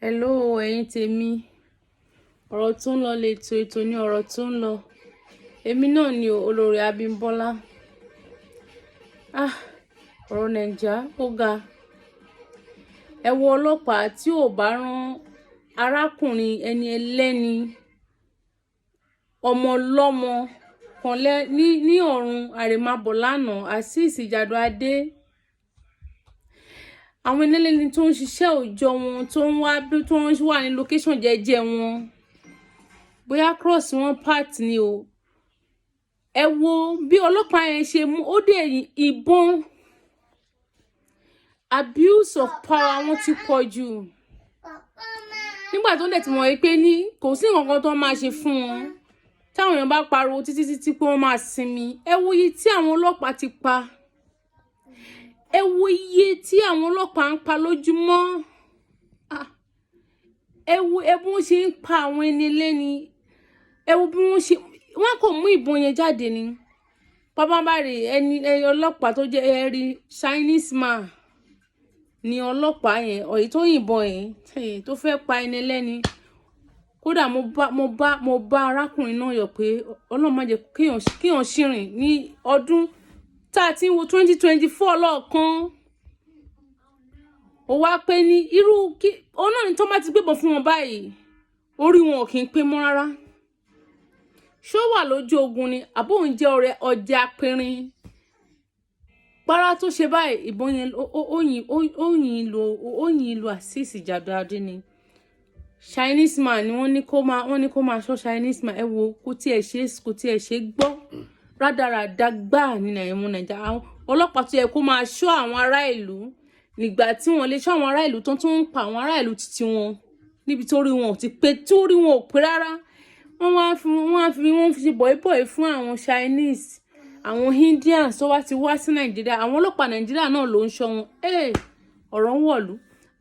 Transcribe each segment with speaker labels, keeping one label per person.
Speaker 1: Hello, ẹ̀yin tèmi. Ọ̀rọ̀ tó ń lọ ètò ní ọ̀rọ̀ tó ń lọ. Èmi náà ni olórí Abímbọ́lá. Ọ̀rọ̀ Nàìjíríà ó ga. Ẹ wo ọlọ́pàá tí ò bá rán arákùnrin ẹni ẹlẹ́ni ọmọ ọlọ́mọ kan ní ọ̀run àrèmábọ̀ lánàá Azeez Ijàdùadé. Àwọn ẹlẹ́ni tó ń ṣiṣẹ́ òòjọ́ wọn tó ń wà ní location jẹ́jẹ́ wọn bóyá cross wọn part ni o. Ẹ wo bí ọlọ́pàá yẹn ṣe mú ó dé ìbọn. Abuse of power wọn ti pọ̀ jù. Nígbà tó ń dẹ̀ tí mọ̀ pé ní kò sí nǹkan tó máa ṣe fún wọn táwọn èèyàn bá pariwo títí pé wọ́n máa sinmi. Ẹ wo iye tí àwọn ọlọ́pàá ti pa. Ẹ wo iye tí àwọn ọlọ́pàá ń pa lójúmọ́. Ẹ wo bí wọ́n ṣe ń pa àwọn ẹni ẹlẹ́ni. Ẹ wo bí wọ́n kò mú ìbọn yẹn jáde ni. Pápánbárì ẹni ọlọ́pàá tó jẹ́ ẹ̀rí Chinese man ni ọlọ́pàá yẹn ọ̀yí tó yìnbọn yẹn tó fẹ́ pa ẹni ẹlẹ́ni. Kódà mo bá arákùnrin náà yọ̀ pé Ọlọ́run má jẹ́ kéèyàn ṣìrìn ní ọdún tá a ti ń wo 2024 lọ́ọ̀kan. Ó wá pé ní irú ọ̀nà ni tó bá ti gbébọn fún wọn báyìí orí wọn ò kì í pé mọ́ rárá. Ṣó wà lójú ogun ni àbó ń jẹ́ ọdẹ apẹrin. Para tó ṣe báyìí ìbọn yẹn ó yìn lu Azeez Ijàdùadé ni. Chinese man ni wọ́n ní kó máa ṣọ́ Chinese man. Ẹ wo kò tiẹ̀ ṣe gbọ́ rádaràda gbáà ní Nàìjíríà. Àwọn ọlọ́pàá tó yẹ kó máa ṣọ́ àwọn ará ìlú nígbà tí wọ́n lè ṣọ́ àwọn ará ìlú tó ń pa àwọn ará ìlú títí wọn níbi torí wọn ò ti pé torí wọn ò pé rárá. Wọ́n fi ṣe bọ̀ìbọ̀ì fún àwọn Chinese àwọn Indians tó wá ti wá sí Nàìjíríà. Àwọn ọlọ́pàá Nàìjíríà náà ló ń ṣọ́ wọn. Ọ̀rọ̀ ń wọ̀lú.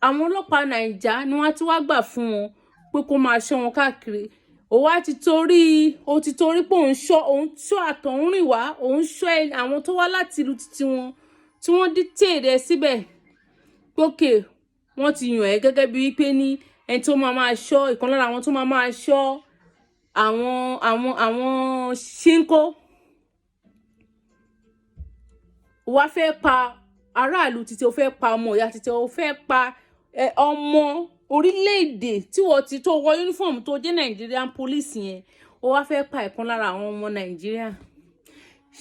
Speaker 1: Àwọn ọlọ́pàá Nàìjà ni wọ́n ti wá gbà fún wọn pé kó máa ṣọ́ wọn káàkiri. Ó ti torí pé òun ṣọ́ àtọ̀húnrìn wá òun ṣọ́ àwọn tó wá láti ìlú títí wọn tí wọ́n detail rẹ̀ síbẹ̀. Pókè wọ́n ti yàn ẹ́ gẹ́gẹ́ bí wípé ní ẹni tó máa ṣọ́ ìkan lára àwọn tó máa ṣọ́ àwọn ṣínkó. Ó wá fẹ́ pa aráàlú títí ó fẹ́ pa ọmọ ìyá títí ó fẹ́ pa ọmọ orílẹ̀-èdè tí wọ́n ti tó wọ uniform tó jẹ́ Nigerian police yẹn. Ó wá fẹ́ pa ìkan lára àwọn ọmọ Nàìjíríà.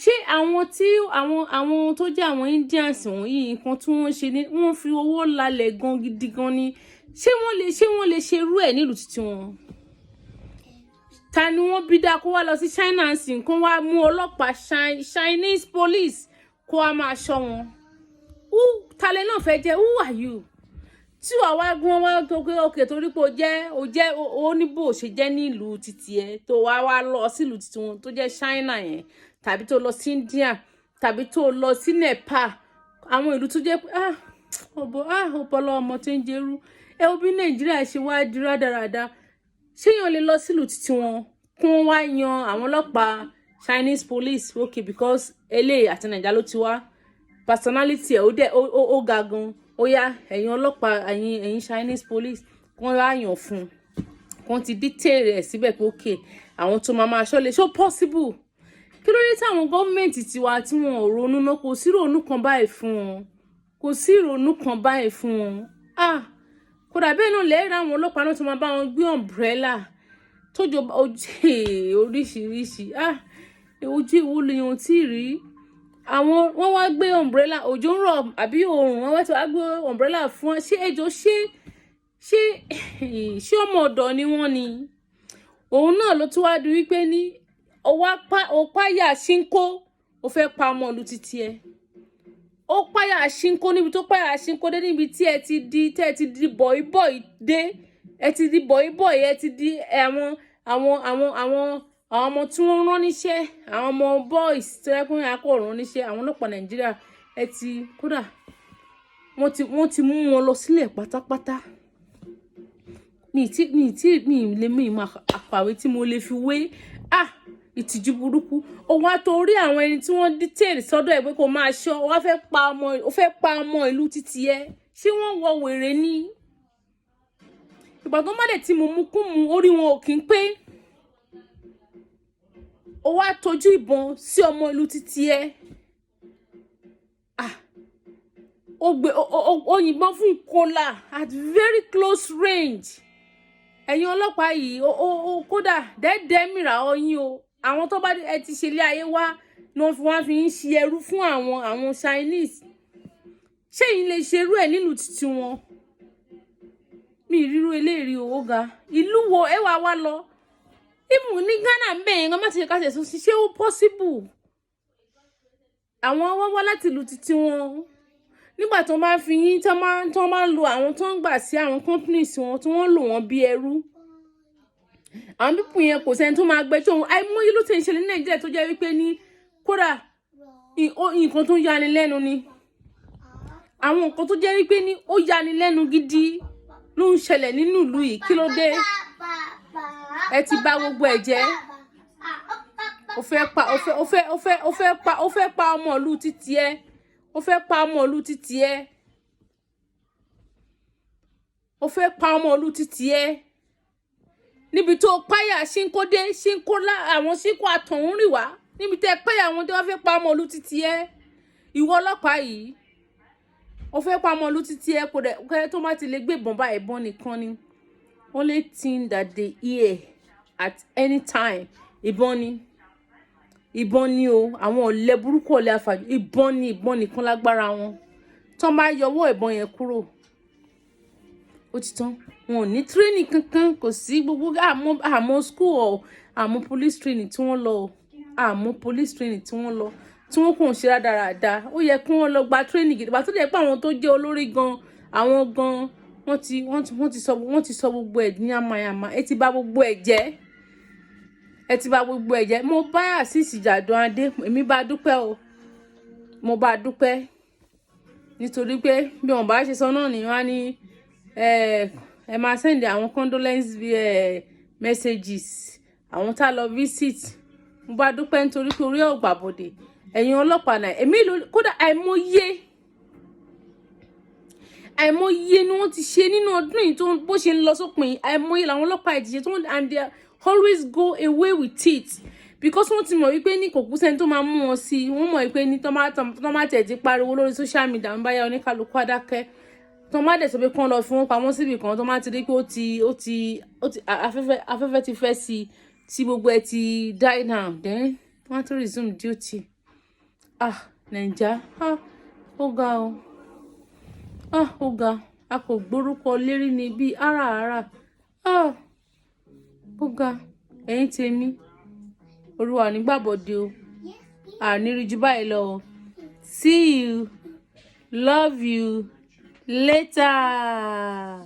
Speaker 1: Ṣé àwọn tó jẹ́ àwọn Indians wọ̀nyí nǹkan tí wọ́n ṣe ni wọ́n fi owó lálẹ̀ gan gidi gan ni. Ṣé wọ́n lè ṣe irú ẹ̀ nílùú títí wọn? Ta ni wọ́n bí dá kó wá lọ sí China nsìn kó wá mú ọlọ́pàá Chinese police kó wá máa ṣọ́ wọn? Talẹ̀ náà fẹ́ jẹ́ who are you? Tí wàá wá gún wá tó pé òkè torí pé ó ní bó ṣe jẹ́ nílùú títí ẹ tó wá lọ sílùú títí wọn tó jẹ́ China yẹn tàbí tó lọ sí India tàbí tó lọ sí Nepal àwọn ìlú tó jẹ́ pé ọpọlọ ọmọ tó ń jẹrú. Ẹ wo bí Nàìjíríà ṣe wá di rádaràda. Ṣé yàn lè lọ sílùú títí wọn kún wá yan àwọn ọlọ́pàá Chinese police because eléyìí àti Nàìjíríà ló ti wá personality ẹ̀ ó ga gan. Ó yá ẹ̀yin ọlọ́pàá ẹ̀yin Chinese police wọ́n wá yàn fún wọ́n ti detail rẹ̀ síbẹ̀ pé àwọn tó máa ṣọ́lé ṣó possible. Kí ló dé táwọn gọ́ọ̀mẹ̀ntì tiwa tí wọn ò ronú náà kò sí ìrònú kan báyìí fún wọn. Kódà bẹ́ẹ̀ náà lẹ́ẹ̀rẹ́ àwọn ọlọ́pàá náà tó máa bá wọn gbé umbrella tójò oríṣiríṣi. Ojú ìwú lèèyàn tí rí. Wọ́n wá gbé umbrella òjò ń rọ̀ àbí oòrùn wọ́n wá ti wá gbé umbrella fún wọn. Ṣé ẹjọ́ ṣé ọmọ ọ̀dọ̀ ni wọ́n ni? Òun náà ló tún wá di wípé ní ó páyà ṣínkó ó fẹ́ pa ọmọ ìlú títí ẹ. Ó páyà ṣínkó níbi tó páyà ṣínkó dé níbi tí ẹ ti di bọ̀ìbọ̀ì dé. Ẹ ti di bọ̀ìbọ̀ì ẹ ti di àwọn ọmọ tí wọ́n rán níṣẹ́ àwọn ọmọ boys tó yẹ kó yà kó rán níṣẹ́ àwọn ọlọ́pàá Nàìjíríà kódà wọ́n ti mú wọn lọ sílẹ̀ pátápátá. Mi lè mú ìmọ̀ àpàwé tí mo lè fi wé ìtìjú burúkú. Ó wá torí àwọn ẹni tí wọ́n detail sọ́dọ̀ ẹ̀ pé kó máa ṣọ́ ó wá fẹ́ pa ọmọ ìlú títí ẹ. Ṣé wọ́n wọ wèrè ni? ìgbà tó má dẹ̀ tí mo mú kú mu orí wọn ò kí ń pé ó wá tójú ìbọn sí ọmọ ìlú títí ẹ ó yìnbọn fún kólà at very close range. Ẹ̀yin ọlọ́pàá yìí kódà dẹ́ẹ̀dẹ́ mìíràn ọyìn o àwọn tó bá ẹ ti ṣe ilé ayé wá ni wọ́n fi ń ṣe ẹrú fún àwọn Chinese. Ṣé yín lè ṣerú ẹ̀ nílùú títí wọn? Mi ìrírú eléèrí owó ga ìlú wo ẹ wá lọ ìmù ní Ghana ń bẹ̀yẹn gan má ti ṣe ká ṣẹ̀sùn sí ṣé ó possible. Àwọn wá láti ìlú títí wọn nígbà tó máa fi yín tó máa ń lo àwọn tó ń gbà sí àwọn companies wọn tí wọ́n lò wọ́n bí ẹrú. Àwọn pípù yẹn kò sẹ́ni tó máa gbẹ́jọ́ wọn àìmọye ló ti ń ṣẹlẹ̀ ní Nàìjíríà tó jẹ́ wípé ní kódà nǹkan tó yani lẹ́nu ni. Àwọn nǹkan tó jẹ́ wípé ní ó yani lẹ́nu gidi ló ń ṣẹlẹ̀ nínú ìlú yìí. Kí ló dé? Ẹ ti bà gbogbo ẹ̀ jẹ́. Ó fẹ́ pa ọmọ ìlú títí ẹ. Ó fẹ́ pa ọmọ ìlú títí ẹ. Ó fẹ́ pa ọmọ ìlú títí ẹ. Níbi tó páyà ṣínkódé ṣínkólá àwọn ṣínkó àtọ̀hún rìn wá. Níbi tẹ́ páyà wọn tó wá fẹ́ pa ọmọ ìlú títí ẹ. Ìwọ ọlọ́pàá yìí. Ó fẹ́ pa ọmọ ìlú títí ẹ kò dẹ̀ kẹ́ tó má ti lè gbé ìbọn bá ìbọn nìkan ni. Only thing that they hear at any time ìbọn ni o àwọn ọ̀lẹ burúkú ọ̀lẹ afàjò ìbọn nìkan lágbára wọn. Tó bá yọwọ́ ìbọn yẹn kúrò ó ti tán. Wọn ò ní training kankan kò sí gbogbo àmọ́ school or àmọ́ police training tí wọ́n lọ àmọ́ police training tí wọ́n lọ tí wọ́n kàn ṣe rádaràda. Ó yẹ kí wọ́n lọ gba training gidi pàtó dẹ̀ pé àwọn tó jẹ́ olórí gan àwọn gan wọ́n ti sọ gbogbo ẹ̀ ní àmàyàmà. Ẹ ti bà gbogbo ẹ̀ jẹ́. Ẹ ti bà gbogbo ẹ̀ jẹ́. Mo bá Àṣìṣì Jàdùn Adé èmi bá dúpẹ́ o. Mo bá dúpẹ́ nítorí pé bí wọ́n bá ṣe sọ náà ni wọ́n á ní ẹ máa send àwọn condolence messages àwọn tá lọ visit. Mo bá dúpẹ́ nítorí pé orí ò gbàbọ̀dé. Ẹ̀yin ọlọ́pàá náà èmi kódà àìmọye ni wọ́n ti ṣe nínú ọdún yìí tó bó ṣe ń lọ sópin àìmọye làwọn ọlọ́pàá ìdíje tó and they always go away with it because wọ́n ti mọ̀ wípé ní kò kú sẹ́ni tó máa mú wọn sí wọ́n mọ̀ wípé ní tọ́mátẹ̀ ti pariwo lórí social media ń báyà oníkálukú adákẹ́ tọ́mátẹ̀ sọ pé kán lọ fún wọn pamọ́ síbì kan tọ́mátẹ̀ rí pé afẹ́fẹ́ ti fẹ́ sí tí gbogbo ẹ ti die down then wọ́n tó resume duty. Naija ó ga o. Ó ga a kò gbórúkọ lérí ni bí àràárà. Ó ga ẹ̀yin tèmi Olúwa nígbàbọ̀dé o àníri jù báyìí lọ o. See you, love you later.